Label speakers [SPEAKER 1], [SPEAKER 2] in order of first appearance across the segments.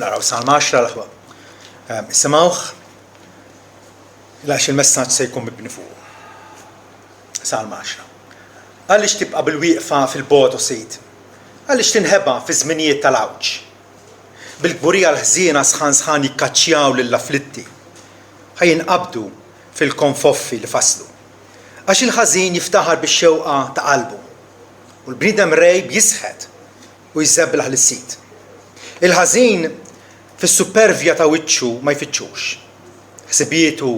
[SPEAKER 1] Naraw Salma 10 l-aħwa. Isimgħuh għax il-messaġġ se jkun mibni fuq. Salma 10. Għaliex tibqa' bil-wieqfa fil-bogħod Osid? Għaliex tinħeba fi żminijiet tal-għawġ? Bil-gburija l-ħżiena sħan jikkaċċjaw lill-afflitti. Ħajinqabdu fil-konfoffi li faslu. Għax il-ħażin jiftaħar bix-xewqa ta' qalbu. U l-bniedem rejb jisħed u jżeblaħ lis-sit. Il-ħażin fis-supervja ta' wiċċu ma jfittxux. Ħsibietu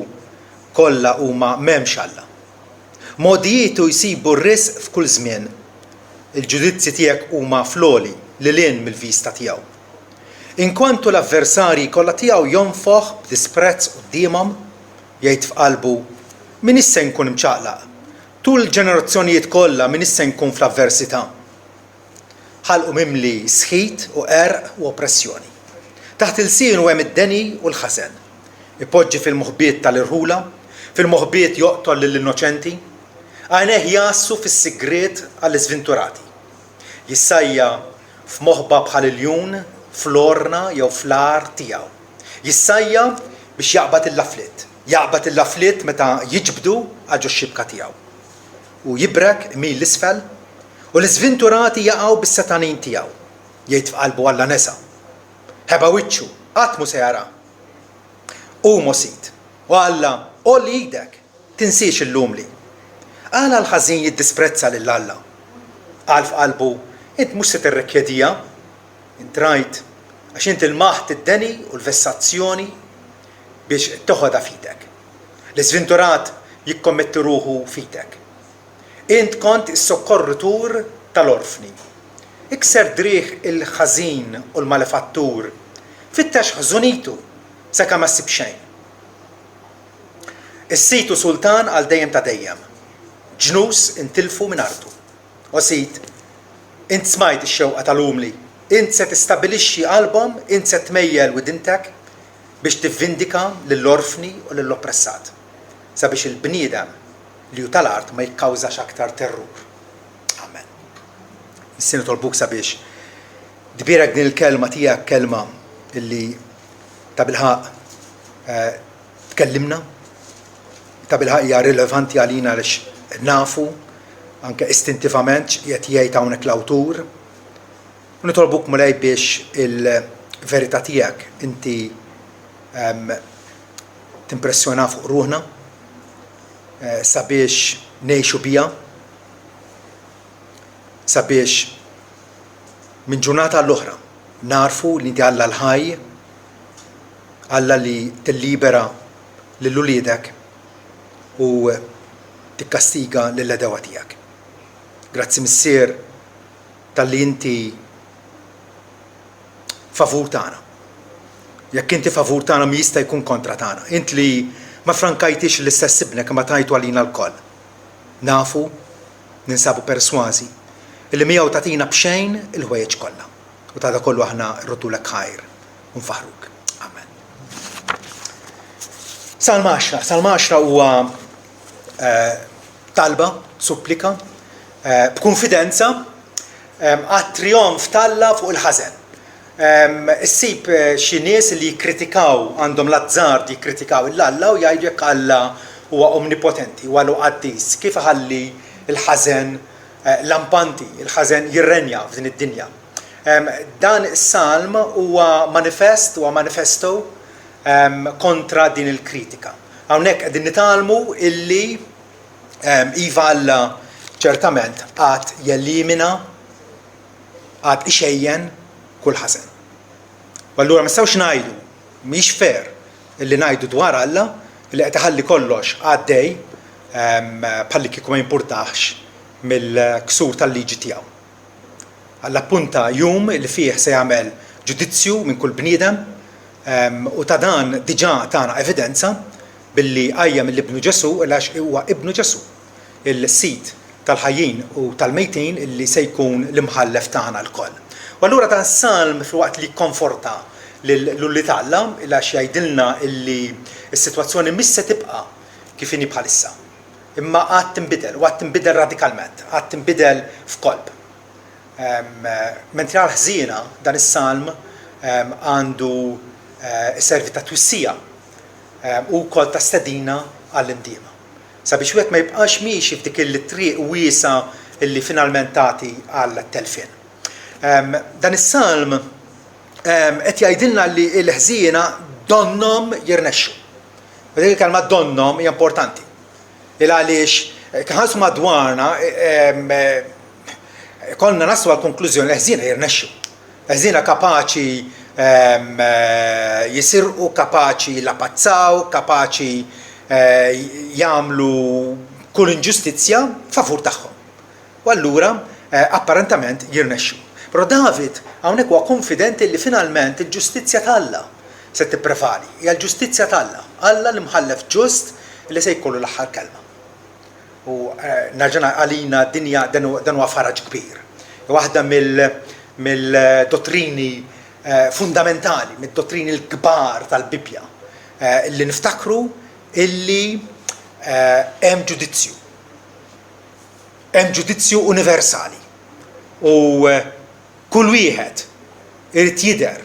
[SPEAKER 1] kollha huma m'hemmx Alla. Modijietu jsibu r-risq f'kull żmien. Il-ġudizzji tiegħek huma floli lil mill-vista tiegħu. Inkwantu l-avversarji kollha tiegħu jonfoħ b'disprezz qudiemhom jgħid f'qalbu min issa nkun imċaqlaq. Tul ġenerazzjonijiet kollha min issa nkun fl-avversità. ħalqu mimli sħit u għerq u oppressjoni. Taħt il-sin hemm id-deni u l-ħażen. Ipoġġi fil-moħbiet tal-irħula, fil-moħbiet joqtol lill-innoċenti, għajnejh jassu fis-sigriet għall-iżvinturati. Jissajja f'moħba bħal il-jun, fl-orna jew fl-ar tiegħu. Jissajja biex jaqbad il-laflitt meta jiġbdu għaġu x-xibka tiegħu. U jibrek mil l-isfel u l-iżvinturati jaqgħu bis-setanin tiegħu. Jgħid f'qalbu Alla nesa. Ħeba wiċċu, qatt mu se jara. Qum Osid, u Alla, olli idek, tinsiex illum li. Għala l-ħażin jiddisprezza lil Alla. Qal f'qalbu, int mhux se tirrekkjedija, int rajt għax int il-maħt id-deni u l-vessazzjoni biex toħodha fidek. L-iżvinturat jikkommetti ruħu fidek. Int kont is-sokkorritur tal-orfni. Ikser driħ il-ħażin u l-malefattur, fittex ħżunitu sakemm ma ssib xejn. Issitu sultan għal dejjem ta' dejjem. Ġnus intilfu minn ardu. Osid, int smajt ix-xewqa tal-umli, int se tistabbilixxi qalbhom, int se tmejjel widintek biex tivvindika lill-orfni u lill-oppressat. Sabiex il-bniedem li hu tal-art ma jikkawżax aktar terrur. Amen. Is-sinu tolbuk sabiex dbirek din il-kelma tiegħek kelma illi ta' bilħaq tkellimna, ta' bilħaq hija rilevanti għalina għaliex nafu anke istintivament qed jgħid hawnhekk l-awtur. U nitolbuk mulej biex il-verità tiegħek inti timpressjona fuq ruħna sabiex ngħixu biha, sabiex minn ġurnata l-oħra narfu li inti Alla l-ħaj, Alla li tillibera lill-uliedek u tikkastiga lill-edewa tiegħek. Grazzi missier tal-li inti favur tagħna. Jekk inti favur tagħna mi jista' jkun kontra tagħna. Int li ma frankajtix l-istess ibnek ma tajtu għalina l-koll. Nafu, ninsabu persważi, illi miegħu tagħtina b'xejn il-ħwejjeġ kollha. U ta' kollu aħna rrotulek ħajr u nfaħruk. Amen. Salma 10. Salma 10 huwa talba, supplika, b'konfidenza għat-trionf talla fuq il-ħażen. Issib xi nies li jikkritikaw għandhom l-azzard jikkritikaw il-Alla u jgħidu jekk Alla huwa omnipotenti, huwa l-qaddis, kif ħalli il-ħażen lampanti, il-ħażen jirrenja f'din id-dinja. Dan is-salm huwa manifesto kontra din il-kritika. Hawnhekk qegħdin nitalmu illi iva Alla ċertament għad jellimina, għad ixejjen kull ħażen. U allura ma nistgħux ngħidu, mhix fair illi ngħidu dwar Alla li qed iħalli kollox għaddej bħalli kieku ma jimpurtax mill-ksur tal-liġi tiegħu. Alla appunta jum li fih se jagħmel ġudizzju minn kull bniedem u ta' dan diġà tagħna evidenza billi qajjem mill-Ibnu Ġesu għax huwa Ibnu Ġesu, il-sit tal-ħajjin u tal-mejtin illi se jkun l-imħallef tagħna l-koll. U allura dan salm fil-waqt li konforta l-ulli Alla għax jgħidilna illi s-sitwazzjoni mhix se tibqa' kif inhi bħalissa. Imma għad tinbidel, u għad tinbidel radikalment, għad tinbidel f'kolb. Mentri għal-ħżiena dan is-salm għandu servi ta' twissija u wkoll ta' stedina għall-imdiema. Sabiex wieħed ma jibqax miexi f'dik il-triq wiesa illi finalment tagħti għall-telfien. Dan is-salm qed jgħidilna li l-ħżiena donnom jirnexxu. U dik il-kelma donnom hija importanti. Il għaliex kħansu madwarna konna naslu għal-konklużjoni l-ħżiena jirnexxu. L-ħżiena kapaċi jisirqu, kapaċi lapazzaw, kapaċi jagħmlu kull inġustizzja favur tagħhom. U allura apparentament jirnexxu. Però David hawnhekk huwa konfidenti li finalment il-ġustizzja tal-Alla se tipprevali. Hija l-ġustizzja tal-Alla. Alla li mħallef ġust li se jkollu l-aħħar kelma. U narġana għalina dinja dan huwa faraġ kbir. Waħda mill-dottrini fundamentali, mid-dottrini l-kbar tal-Bibja li niftakru illi hemm ġudizzju. Hemm ġudizzju universali. U kull wieħed irid jidher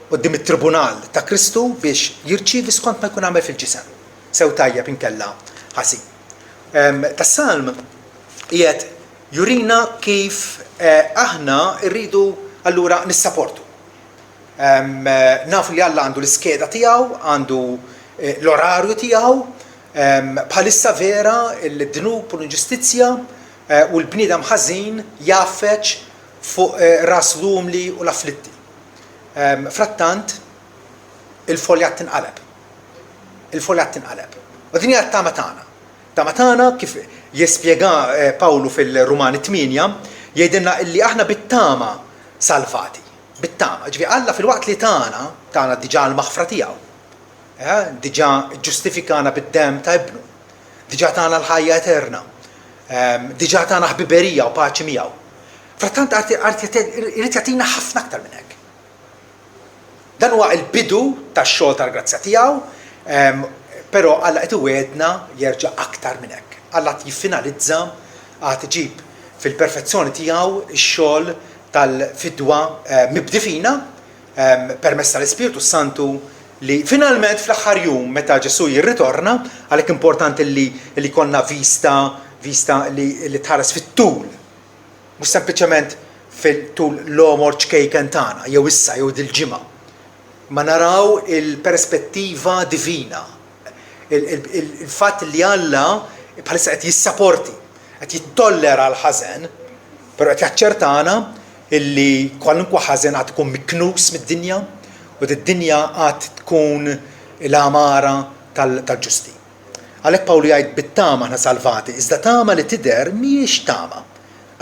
[SPEAKER 1] quddiem it-tribunal ta' Kristu biex jirċievi skont ma jkun għamel fil-ġisem. Sew tajjeb inkella ħasin. Tas-salm qiegħed jurina kif aħna rridu allura nissapportu. Nafu li Alla għandu l-iskeda tiegħu, għandu l-orarju tiegħu, bħalissa vera il-dnub u l-inġustizzja u l-bniedem ħażin jaffeċ fuq ras l-umli u l-afflitti. Frattant, il-folja tinqaleb. Il-folja tinqaleb. U din hija t-tama tagħna. Tama tagħna kif jispjega Pawlu fil-Rumani 8 jgħidilna illi aħna bit-tama salvati. Bit-tama. Ġifi Alla fil-waqt li tagħna diġà l-maħfra tiegħu. Diġà ġustifikana bid-dem ta' ibnu. Diġà tagħna l-ħajja eterna. Diġà tagħna ħbiberija u paċi miegħu. Frattant irid jagħtina ħafna aktar minn hekk. Dan huwa l-bidu tax-xogħol tal-grazzja tiegħu, però Alla qed iwedna jerġa' aktar minn hekk. Alla jiffinalizza għad iġib fil-perfezzjoni tiegħu ix-xogħol tal-fidwa mibdi fina permezz tal-Ispiritu Santu li finalment fl-aħħar jum meta Ġesu jirritorna għalhekk importanti li konna vista li tħares fit-tul. Mhux sempliċement fil-tul l-omor ċkejken tagħna jew issa jew dil-ġimgħa. Ma naraw il-perspettiva divina. Il-fatt li Alla bħalissa qed jissapporti, qed jittollera l-ħażen, però qed jaċċertana illi kwalunkwe ħażen għad tkun miknus mid-dinja u d-dinja għad tkun l-amara tal-ġusti. Għalhekk Pawlu jgħid bit-tama aħna salvati, iżda tama li tidher mhijiex tama.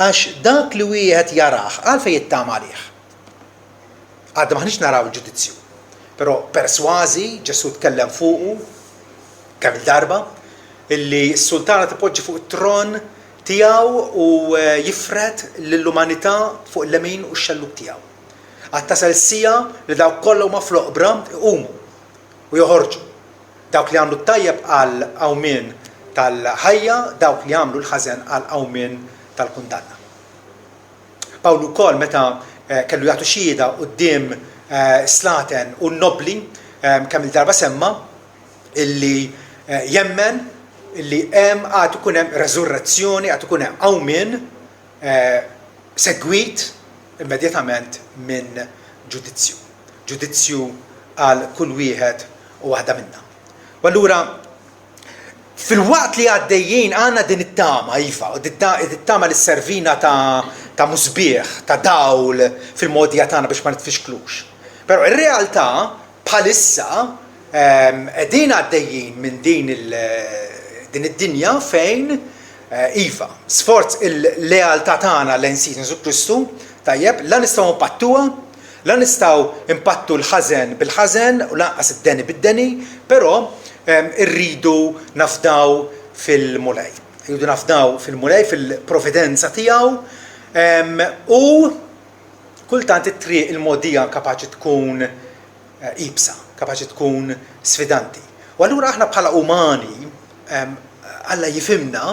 [SPEAKER 1] Għax dak li wieħed jarah għalfejn jittama għalih. Għadda maħniex naraw il-ġudizzju. Però persważi Ġesu tkellem fuqu kemm il-darba illi s-sultana tipoġġi fuq it-tron tiegħu u jifred lill-umanità fuq l-lemin u x-xelluk tiegħu. Għad tasal sija li dawk kollha huma fl-oqbra iqumu u joħorġu. Dawk li għamlu t-tajjeb għal qawmien tal-ħajja, dawk li għamlu l-ħażen għal qawmien tal-kundanna. Pawlu wkoll meta kellu jagħtu xhieda quddiem slaten u n-nobli kemm il-darba semma illi jemmen illi hemm għad ikun hemm reżurrezzjoni, għad ikun hemm qawmien segwit immedjatament minn ġudizzju. Ġudizzju għal kull wieħed u waħda minnha. U allura fil-waqt li għaddejjin għandna din it-tama iva, it-tama li servina ta' musbieħ, ta' dawl fil-modja tagħna biex ma nitfixklux. Però ir-realtà bħalissa qegħdin għaddejjin minn din id-dinja fejn iva, sforz il-lealtà tagħna lejn Sidna Ġesu Kristu, tajjeb, la nistgħu impattuha, la nistgħu impattu l-ħażen bil-ħażen u lanqas id-deni bid-deni, però irridu nafdaw fil-mulej. Irridu nafdaw fil-mulej, fil-providenza tiegħu u kultant it-triq il-modija kapaċi tkun ibsa, kapaċi tkun sfidanti. U allura aħna bħala umani Alla jifimna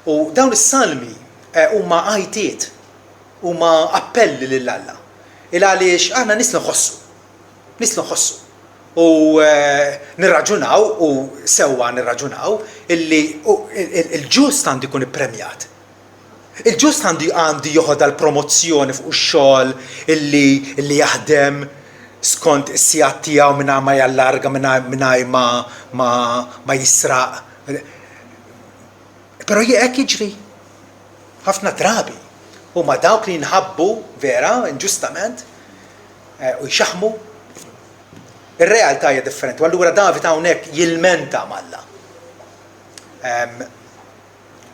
[SPEAKER 1] u dawn is-salmi huma għajtiet, huma appelli lil Alla. Il-għaliex aħna nislu nħossu. U nirraġunaw u sewwa nirraġunaw illi il-ġust għandu jkun ippremjat. Il-ġust għandu joħod għal-promozzjoni fuq ix-xogħol illi jaħdem skont is-sijat tiegħu mingħajr ma jallarga mingħajr ma jisraq. Però hekk jiġri ħafna drabi. Huma dawk li nħabbu vera inġustament u jxaħmu. Ir-realtà hija differenti. U allura David hawnhekk jilmenta malla.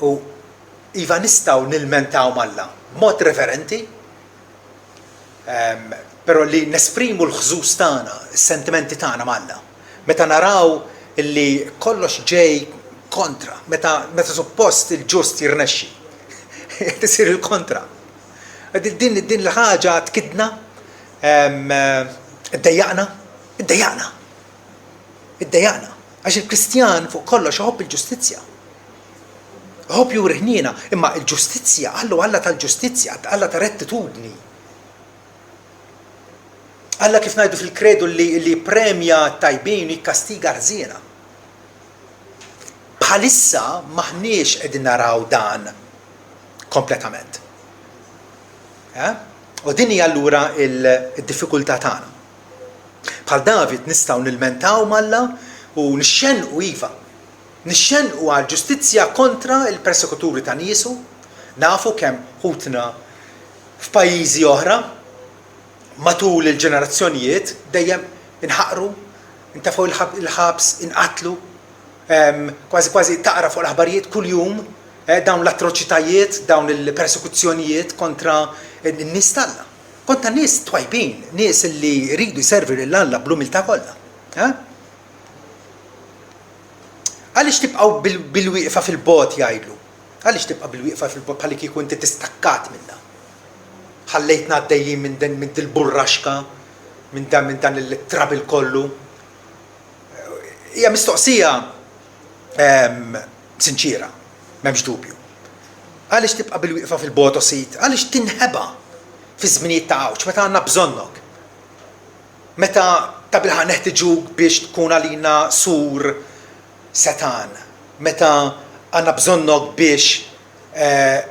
[SPEAKER 1] U iva nistgħu nilmentaw malla b'mod reverenti, però li nesprimu l-ħżuż tagħna, is-sentimenti tagħna malla. Meta naraw illi kollox ġej kontra, meta suppost il-ġust jirnexxi. Tisir il-kontra. Din l-ħaġa tkidna, iddejjaqna. Għax il-Kristjan fuq kollox iħobb il-ġustizzja. Iħobb juri ħniena, imma il-ġustizzja, Alla tal-ġustizzja, Alla ta' rettitudni. Alla kif ngħidu fil-kredu li premja tajbin u jikkastiga ħżiena. Bħalissa maħniex qegħdin naraw dan kompletament. U din hija allura il-diffikultà tagħna. Bħal David nistgħu nilmentaw malla u nixxenqu iva. Nixxenqu għal ġustizzja kontra il-persekuturi ta' niesu, nafu kemm ħutna f'pajjiżi oħra matul il-ġenerazzjonijiet dejjem inħaqru, intafu il-ħabs, inqatlu, kważi taqra fuq l-aħbarijiet kuljum dawn l-atroċitajiet, dawn il-persekuzzjonijiet kontra n-nies tagħna. Kontra nies twajbin, nies li jridu jservu lil Alla bl-umiltà kollha. Għaliex tibqgħu bil-wieqfa fil-bot jgħidlu? Għaliex tibqa' bil-wieqfa fil-bot bħalli kieku inti tistakkat minnha? Ħallejtna għaddejjin minn dil-burraxka, minn dan il-trabil kollu. Hija mistoqsija sinċira, m'hemmx dubju. Għaliex tibqa' bil-wieqfa fil-bot osit? Għaliex tinħeba fi żminijiet ta' għawġ meta għandna bżonnok? Meta ta' bilħa neħtieġuk biex tkun għalina sur setan, meta għandna bżonnok biex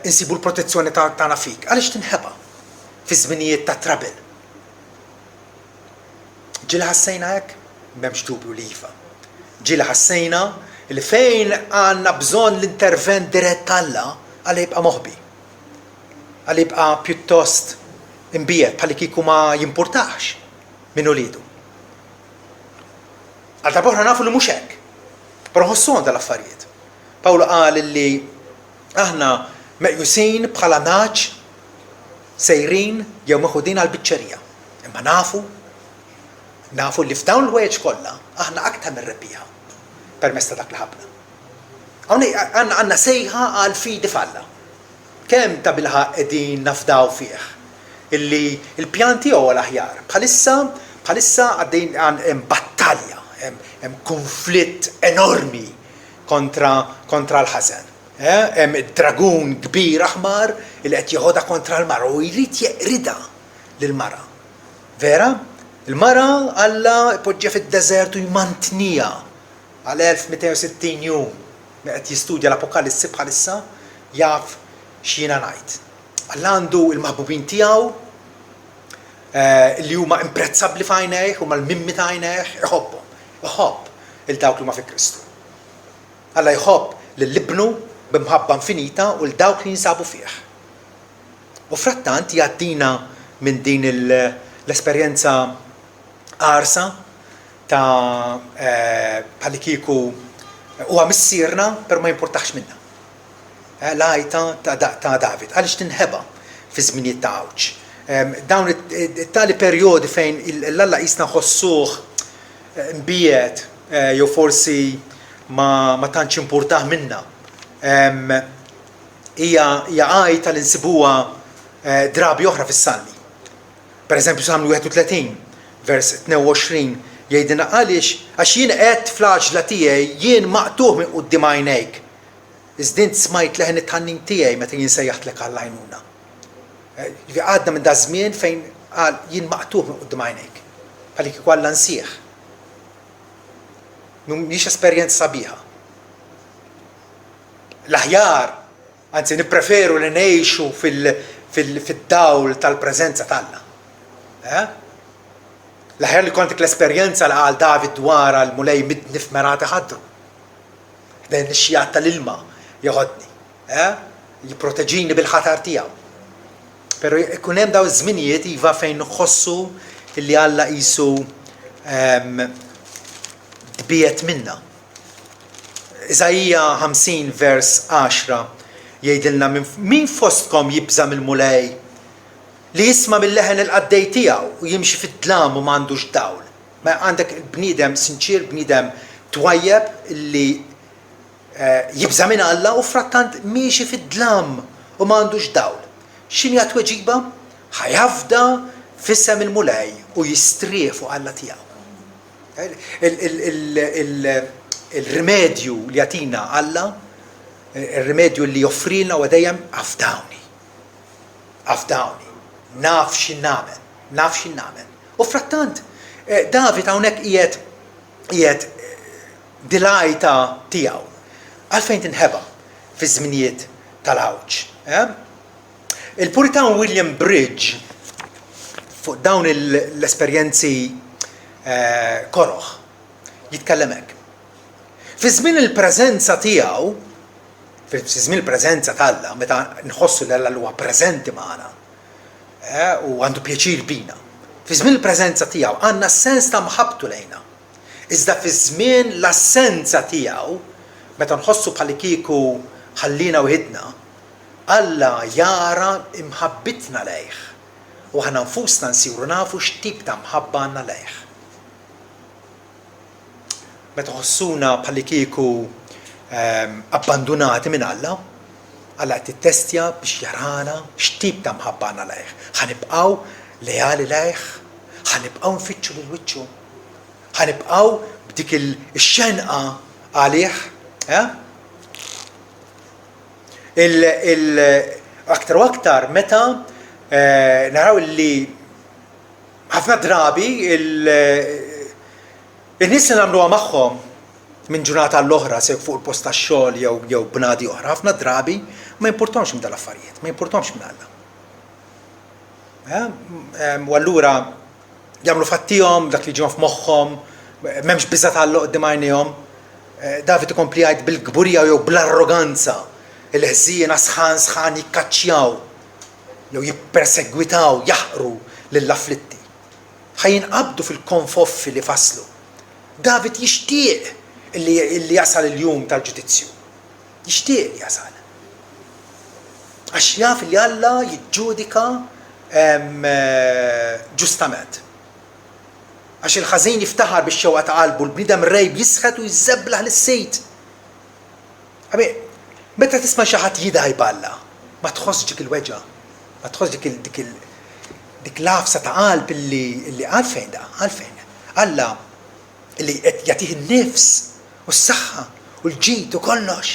[SPEAKER 1] insibu l-protezzjoni tagħna fik. Għaliex tinħeba fi żminijiet ta' trabil? Ġieli ħassejna hekk? M'hemmx dubju li iva. Ġieli ħassejna li fejn għandna bżonn l-intervent dirett Alla, Alla jibqa' moħbi. Alla jibqa' pjuttost imbiet bħalli kieku ma jimpurtax min ulidu. Għal darba nafu li mhux hekk. Però ħossuhom dal-affarijiet. Pawlu qal li aħna meqjusin bħala naġ sejrin jew meħudin għall-biċċerija. Imma nafu li f'dawn l-ħwejjeġ kollha aħna aktar minn rebbieħa permezz ta' dak li ħabna. Hawnhekk għandna sejħa għal fidi falla. Kemm ta' bilħa qegħdin nafdaw fih illi il-pjan tiegħu l-aħjar. Bħalissa għaddejn hemm battalja, hemm konflitt enormi kontra l-ħażen. Hemm id-dragun kbir aħmar li qed jieħodha kontra l-mara u jrid jeqrida lill-mara. Vera? Il-mara Alla poġġja fid-deżert u jmantnija għal 1260 jum. Qed jistudja l-Apokalissi bħalissa jaf x'jiena ngħid. Alla għandu il-maħbubin tiegħu li huma imprezzabbli f'għajnejh, huma l-mimmi ta' għajnejh, iħobb il-dawk li huma fi Kristu. Alla jħobb lill-ibnu b'imħabba infinita u l-dawk li jinsabu fih. U frattant jgħaddina minn din l-esperjenza qarsa ta' bħalli kieku huwa missierna per ma jimpurtax minnha. L-għajta ta' David, għaliex tinħeba fi żminijiet ta' għawġ. Dawn it-tali perjodi fejn l-Alla qisna ħossuh mbiet jew forsi ma tantx impurtah minna. Hija għajta li nsibuha drabi oħra fis-Salmi. Pereżempju Salmu 31, vers 22 jgħidilna għaliex għax jien qed fl-għaġla tiegħi jien maqtuh minn quddiem għajnejk. Iżdint smajt leħen it-ħannin tiegħi meta jien sejjaħtlek għall-għajnuna. Għadna minn da żmien fejn قال jien maqtuh minn quddiem għajnejk. Għalik ikolla nsieħ. Mhix esperjenza sabiħa. L-aħjar, anzi nippreferu li ngħixu fid-dawl tal-preżenza tagħna. L-aħjar li kontik l-esperjenza li qal David dwar l-mulej midni f'merati ħadru. Dan ix-xjat tal-ilma joħodni, jipproteġini bil-ħatar tiegħu. Però ikun hemm daw iż-żminijiet iva fejn nħossu illi Alla qisu dbiet minna. Iżajja 50 vers 10 jgħidilna min fostkom jibża mill-mulej li jisma' mill-leħen il-qaddej tiegħu u jimxi fid-dlam u m'għandux dawl. Ma għandek bniedem sinċir, bniedem twajjeb li jibża minn Alla u frattant miexi fid-dlam u m'għandux dawl. X'inhi tweġiba? Ħajafda f'isem il-mulej u jistrieħ fuq Alla tiegħu. Il-rimedju li jagħtina Alla, il-rimedju li joffrilna huwa dejjem afdawni. Naf x'in nagħmel. U frattant, David hawnhekk qiegħed dilajta tiegħu. Għalfejn tinħeba fi żminijiet tal-għawġ. Il-Puritan William Bridge fuq dawn l-esperjenzi koroħ jitkellem hekk. Fi żmien il-preżenza tiegħu, fi żmien il-preżenza tal-Alla, meta nħossu li Alla huwa preżenti magħna u għandu pjaċir bina. Fi żmien il-preżenza tiegħu għandna sens ta' mħabbtu lejna. Iżda fi żmien l-assenza tiegħu, meta nħossu bħal kieku ħallina wieħedna, Alla jara imħabbitna lejh u aħna nfusna nsiru nafu x'tip ta' mħabba għandna lejh. Meta ħossuna bħal kieku abbandunati minn Alla, Alla qed tittestja biex jarana x'tip ta' mħabba għandna lejh. Ħanibqgħu lejali lejh, ħanibqgħu nfittxu lil wiċċu, ħanibqgħu b'dik ix-xenqa għalih. Aktar u aktar meta naraw li ħafna drabi in-nies li nagħmluha magħhom minn ġurnata l-oħra se fuq il-post tax-xogħol jew bnadi oħra, ħafna drabi ma jimpurtomx minn dal-affarijiet, ma jimpurtomx minn Alla. U allura jagħmlu fattihom dak li ġihom f'moħħhom, m'hemmx biża' tagħalluq qudiem għajnejhom. David ikompli jgħid bil-kburija jew bl-arroganza il-ħżiena sħan jikkaċċjaw jew jippersegwitaw, jaħqru lill-afflitti. Ħajinqabdu fil-konfoffi li faslu. David jixtieq illi jasal il-jum tal-ġudizzju. Jixtieq li jasal. Għax jaf li Alla jiġġudika ġustament. Għax il-ħażin jiftaħar bix-xewqa ta' qalbu, l-bniedem rejb jisħet u jiżeblaħ lis-sejt. Meta tisma' xi ħadd jidgħajb Alla, ma tħoss dik il-weġa, ma tħoss dik l-għafsa ta' qalb illi għalfejn da, għalfejn. Alla illi qed jagħtih in-nifs u s-saħħa u l-ġid u kollox.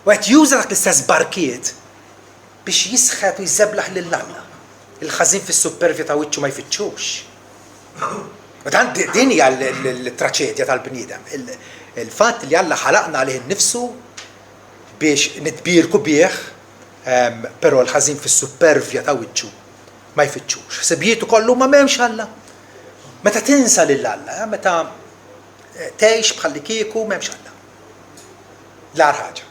[SPEAKER 1] U qed juża dak l-istess barkiet biex jisħet u jżeblaħ lil Alla. Il-ħażin fis-supervja ta' wiċċu ma jfittxux. U dan din hija l-traċedja tal-bniedem. Il-fatt li Alla ħalaqna għalih innifsu biex nitbirku bih, però l-ħażin fis-supervja ta' wiċċu ma jfittxux. Ħsibijiet kollu ma m'hemmx Alla. Meta tinsa lil Alla, meta tgħix bħalli kieku m'hemmx Alla. L-ar ħaġa.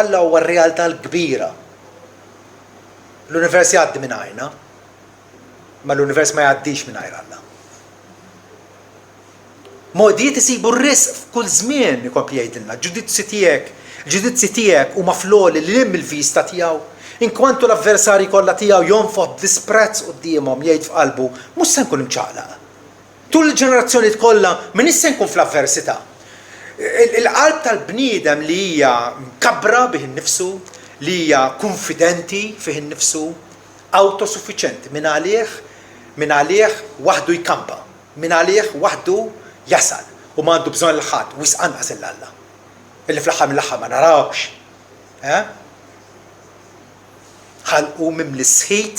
[SPEAKER 1] Alla huwa r-realtà l-kbira. L-univers jgħaddi minn għajna, ma l-univers ma jgħaddix minn Alla. Modijiet isibu r-risq f'kull żmien ikompli jgħidilna. Ġudizzji tiegħek huma floli li hemm il-vista tiegħu. Inkwantu l-avversari kollha tiegħu jonfoq disprezz qudiemhom jgħid f'qalbu mhux se nkun imċaqlaq. Tul il-ġenerazzjonijiet kollha min issa nkun fl-avversità. Il-qalb tal-bniedem li hija mkabbra bih innifsu, li hija konfidenti fih innifsu, autosuffiċenti minn għalih waħdu jkampa, minn għalih waħdu jasal u m'għandu bżonn l-ħadd u jisqanqas il-Alla. Illi fl-aħħar mill-aħħar ma narawx. Ħalqu mimli sħit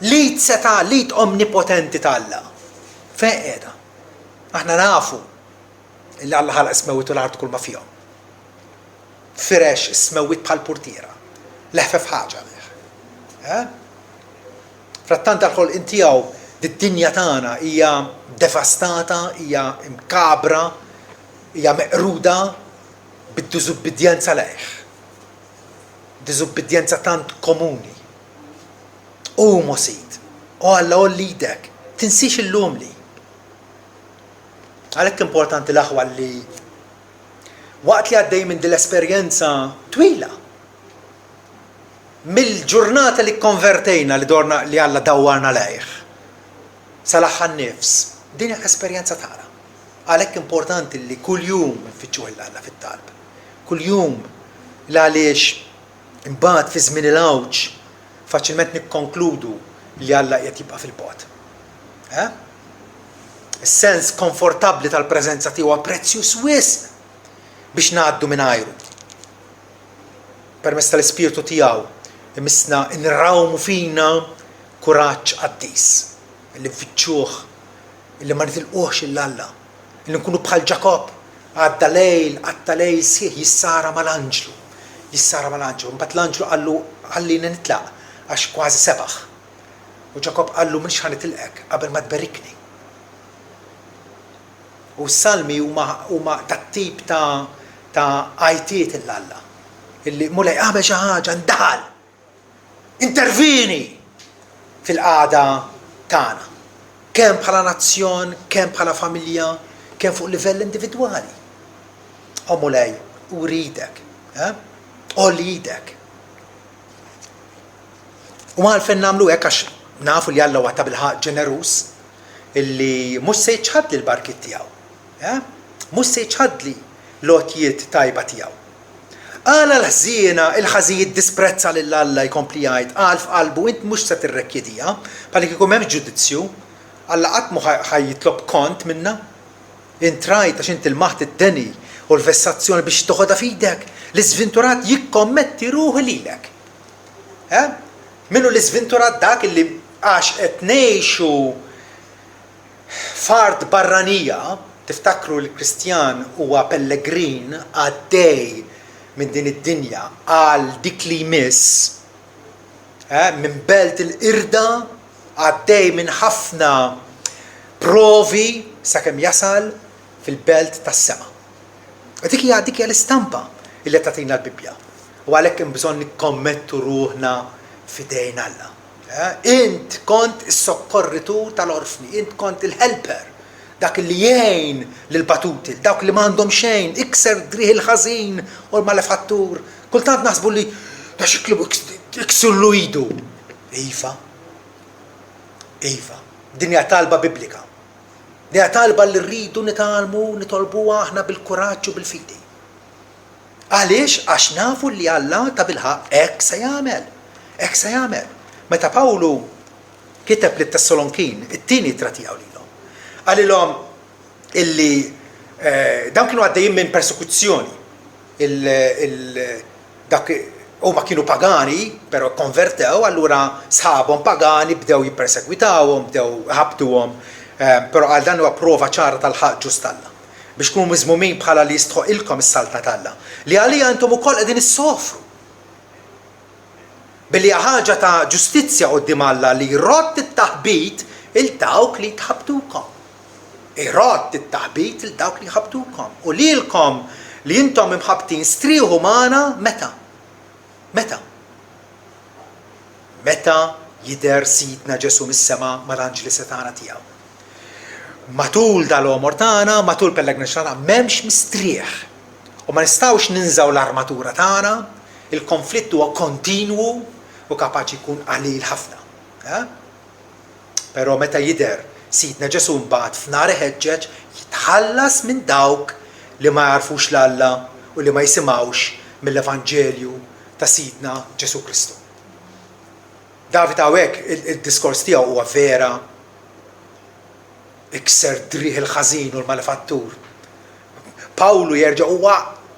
[SPEAKER 1] Lid seta, lid omnipotenti ta' Alla. Fejn qiegħda? Aħna nafu illi Alla ħalaq is-semawit u l-art kull ma fihom. Firex is-semawit bħal purtiera. Leħfef ħaġa leh. Frattant tal-ħolqien tiegħu id-dinja tagħna hija devastata, hija mkabra, hija meqruda bid-diżubbidjenza lejh. Diżubbidjenza tant komuni. U mosid. U Alla olli idek. Tinsix illum li. Għalhekk importanti l-aħwa li waqt li għaddej minn din l-esperjenza twila. Mill-ġurnata li konvertejna li Alla dawwarna lejh. Sal-aħħar nifs. Din hija esperjenza tagħna. Għalhekk importanti li kuljum nfittxu Alla fit-talb. Kuljum għaliex imbagħad fi żmien il-għawġ faċilment nikkonkludu li Alla qiegħed jibqa' fil-bogħod. Is-sens komfortabbli tal-preżenza tiegħu huwa prezzjuż wisq biex ngħaddu mingħajru. Permezz tal-Ispirtu tiegħu imissna nrawmu fina kuraġġ qaddis. Illi nfittxuh, illi ma nitilquhx il-Alla, illi nkunu bħal Ġakob, għadda lejl sieħ jissara mal-anġlu. Mbagħad l-anġlu qallu ħallina nitlaq għax kważi sebaħ. U Ġakob qallu mhux ħanitilqek qabel ma tberrikni. U s-salmi huma tat-tip ta' għajtiet il-Alla. Illi mulej għamel xi ħaġa ndaħal. Intervini fil-qagħda tagħna. Kemm bħala nazzjon, kemm bħala familja, kemm fuq livell individwali. U mulej, uri idek. Olli idek. U għalfejn nagħmlu hekk għax nafu li Alla huwa ta' bilħaq ġenerus illi mhux se jċħadli l-barkiet tiegħu. Mhux se jċħadli lotjiet tajba tiegħu. Għala l-ħżiena, il-ħażin disprezza lil Alla jkompli jgħid qal f'qalbu int mhux se tirrekkjedija, bħalli kieku m'hemmx ġudizzju, Alla qatt mu ħajjitlob kont minna. Int rajt għax int il-maħt id-deni u l-vessazzjoni biex toħodha f'idek, l-iżvinturat jikkommetti ruħu lilek. Minnu l-iżvinturat dak illi għax qed ngħixu fard barranija, tiftakru l-Kristjan huwa pellegrin għaddej minn din id-dinja għal dik li jmiss, minn belt il-irda għaddej minn ħafna provi sakemm jasal fil-belt tas-sema. Dik hija l-istampa illi qed tagħtina l-Bibbja. U għalhekk hemm bżonn nikkommettu ruħna f'idejn Alla. Int kont is-sokkorritur tal-orfni, int kont il-helper, dak li jgħin lil-batutil, dak li m'għandhom xejn, ikser drieħ il-ħażin u l-malefattur. Kultant naħsbu li da xiklu iksullu idu. Iva, din hija talba biblika. Din hija talba li rridu nitolbuha aħna bil-kuraġġ u bil-fidi. Għaliex għax nafu li Alla ta' bilħaq hekk se jagħmel. Meta Pawlu kiteb lit-Tessalonkin, it-tieni ittra tiegħu lilhom. Għalilhom illi dawn kienu għaddejjin minn persekuzzjoni. Dak huma kienu pagani, però konvertew, allura sħabhom pagani bdew jippersegwitawhom, bdew ħabtuhom, però għal dan huwa prova ċara tal-ħaq ġust Alla. Biex tkunu miżmumin bħala li jistħoqilkom is-saltna tal-Alla. Li għalija intom ukoll qegħdin issofru. Billi ħaġa ta' ġustizzja qudiem Alla li jrott it-taħbit il dawk li tħabtukom. Irott it-taħbit il dawk li jħabtukom. U lilkom li intom imħabtin strieħu magħna meta jidher Sidna Ġesu mis-sema mal-anġli setana tiegħu. Matul dal-omor tagħna, matul pellegrinaġġ tagħna m'hemmx mistrieħ. U ma nistgħux ninżaw l-armatura tagħna, il-konflitt huwa kontinwu u kapaċi jkun qalil ħafna. Però meta jidher Sidna Ġesu mbagħad f'nar iħeġġeġ jitħallas minn dawk li ma jarfux l-Alla u li ma jisimgħux mill-Evanġelju ta' Sidna Ġesu Kristu. David hawnhekk id-diskors tiegħu huwa vera ikser drieħ il-ħażin u l-malefattur. Pawlu jerġa' huwa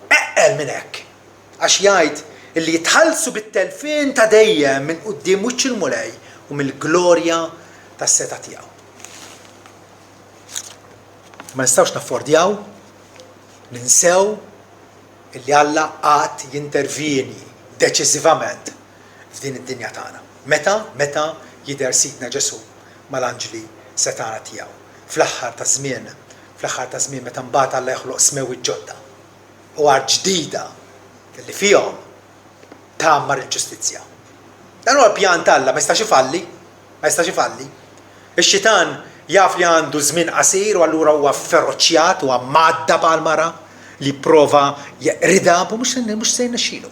[SPEAKER 1] eqqel minn hekk. Għax jgħid illi jitħallsu bit-telfien ta' dejjem minn quddiem wiċċ il-mulej u mill-glorja tas-seta tiegħu. Ma nistgħux naffordjaw ninsew illi Alla qatt jintervjeni deċiżivament f'din id-dinja tagħna. Meta jidher Sidna Ġesu mal-anġli setana tiegħu. Fl-aħħar ta' żmien meta mbagħad Alla joħloq smewi ġodda u art ġdida illi fihom tagħmmar il-ġustizzja. Dan huwa l-pjan ta' Alla, ma jistax ifalli. Ix-xitan jaf li għandu żmien qasir u allura huwa ferroċjat u għammadda bħal-mara li prova jeqrida u mhux se jnexxielu.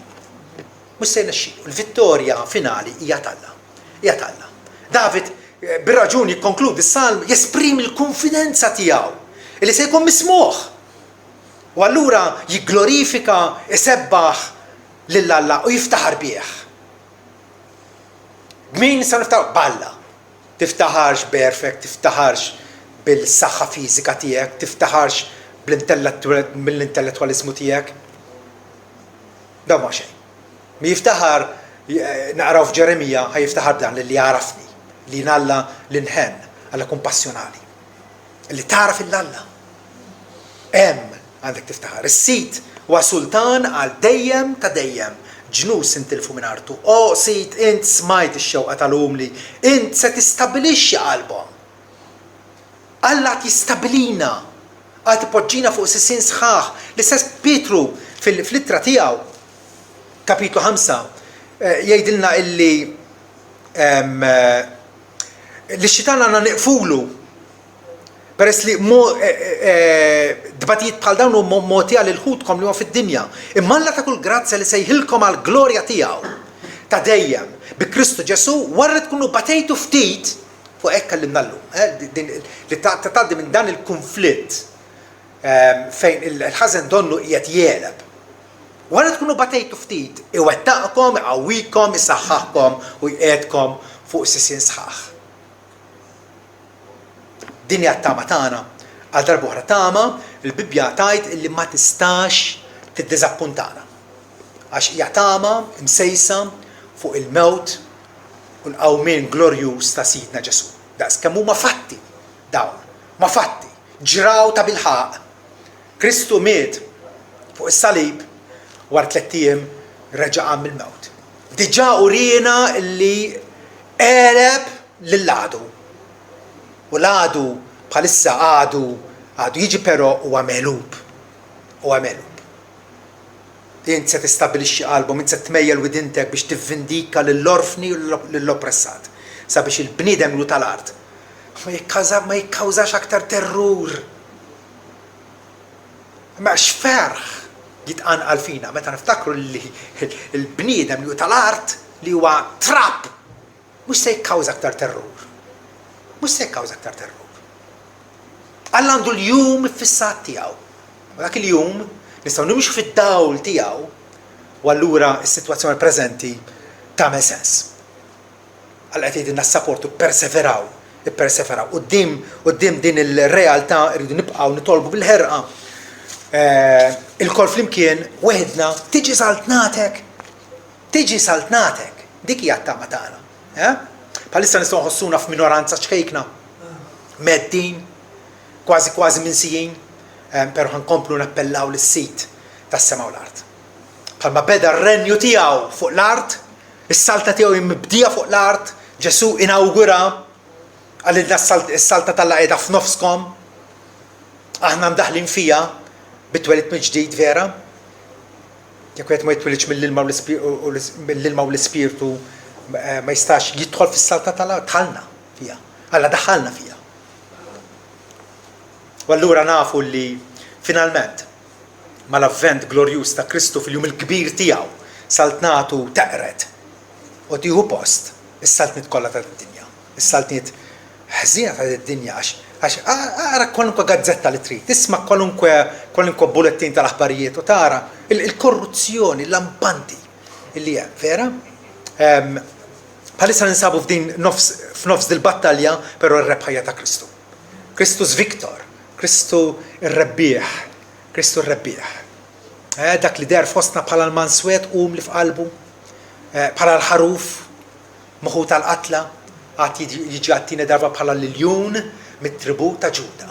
[SPEAKER 1] Il-vittorja finali hija Alla. David bir-raġuni jikkonkludi s-salm jesprimi l-konfidenza tiegħu li se jkun mismuħ. U allura jigglorifika isebbaħ lil Alla u jiftaħar bih. Min sa niftaħar b'Alla. Tiftaħarx perfect, tiftaħarx bil-saħħa fiżika tiegħek, tiftaħarx mill-intellettwaliżmu tiegħek. Da ma xejn. Mi jiftaħar naqraw f'Ġeremija ħaj jiftaħar dan li jarafni, li Alla l-inħen, Alla kumpassjonali. Li taraf il-Alla. Għandek tiftaħar. Is-Sid huwa sultan għal dejjem ta' dejjem. Ġnus intilfu minn artu. Sid, int smajt ix-xewqa tal-umli, int se tistabbilixxi qalbhom. Alla tistabilina, għad ipoġġina fuq sissin sħaħ. L-istess Pietru fil-ittra tiegħu, kapitlu 5, jgħidilna illi x-xitan għandna niqfulu peress li dbatijiet bħal dawn u mogħtija lil ħudkom li huwa fid-dinja. Imma Alla ta' kull grazzja li sejħilkom għal glorja tiegħu ta' dejjem bi Kristu Ġesu wara tkunu batejtu ftit fuq hekk kellimna llum. Li tgħaddi minn dan il-konflitt fejn il-ħażen donnu qiegħed jeleb. Wara tkunu batejtu ftit, iwettaqkom, iqawwikom, isaħħaħkom u jqiegħedkom fuq sisien sħaħ. Din hija t-tama tagħna għal darba oħra tama il-Bibja tajt illi ma tistax tiddiżappuntana. Għax hija tama msejsa fuq il-mewt u l-qawmien glorjuż ta' Sidna Ġesu. Daqs kemm huma fatti dawn, ma fatti, ġraw ta' bilħaq. Kristu miet fuq is-salib wara 3 ijiem reġa' qam mill-mewt. Diġà urina illi qeleb lill-għadu. U l-għadu bħalissa għadu jiġi però huwa megħlub. Int se tistabbilixxi qalbhom, int se tmejjel widintek biex tivvindika lill-orfni u lill-oppressat. Sabiex il-bniedem lu tal-art ma jikkawżax aktar terrur. Ma x'ferħ jitqanqal fina meta niftakru li l-bniedem lu tal-art li huwa trapp mhux se jikkawża aktar terrur. Alla għandu l-jum fissat tiegħu. Dak il-jum nistgħu nimxu fid-dawl tiegħu u allura s-sitwazzjoni preżenti tagħmel sens. Alla qed jgħidilna s-sapportu perseveraw. Quddiem din il-realtà rridu nibqgħu nitolbu bil-ħerqa. Il-kol flimkien weħedna tiġi saltnatek. Dik hija t-tama tagħna. Bħalissa nistgħu nħossuna f'minoranza ċkejkna, meddin, kważi minsijin, però ħankomplu nappellaw lis-Sid tas-sema u l-art. Bħalma beda r-renju tiegħu fuq l-art, is-salta tiegħu mibdija fuq l-art, Ġesu inawgura għalidna s-salta tal-la qiegħda f'nofskom, aħna mdaħlin fija bit-twelid mill-ġdid vera. Jekk wieħed ma jitwilidx mill-ilma u l-ispirtu ma jistax jidħol fis-salta tħallna fija. Alla daħħalna fija. U allura nafu li finalment mal-avvent glorjuż ta' Kristu fil-jum il-kbir tiegħu saltnatu teqret u tieħu post is-saltniet kollha tad-dinja. Is-saltniet ħżiena tad-dinja għax ara kwalunkwe gazzetta li trid, tisma' kwalunkwe bulettin tal-aħbarijiet u tara il-korruzzjoni lampanti illi hemm, vera? Bħalissa ninsabu f'nofs dil-battalja, però r-rebħajja ta' Kristu. Kristus Viktor, Kristu r-rebbieħ. Dak li der fostna bħala l-manswet li f'qalbu, bħala l-ħaruf, moħu tal-qatla, għad jiġi għattini darba bħala l-ljun mit-tribut ta' Ġuda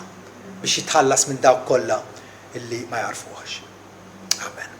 [SPEAKER 1] biex jitħallas minn dawk kollha illi ma jarfuħx. Amen.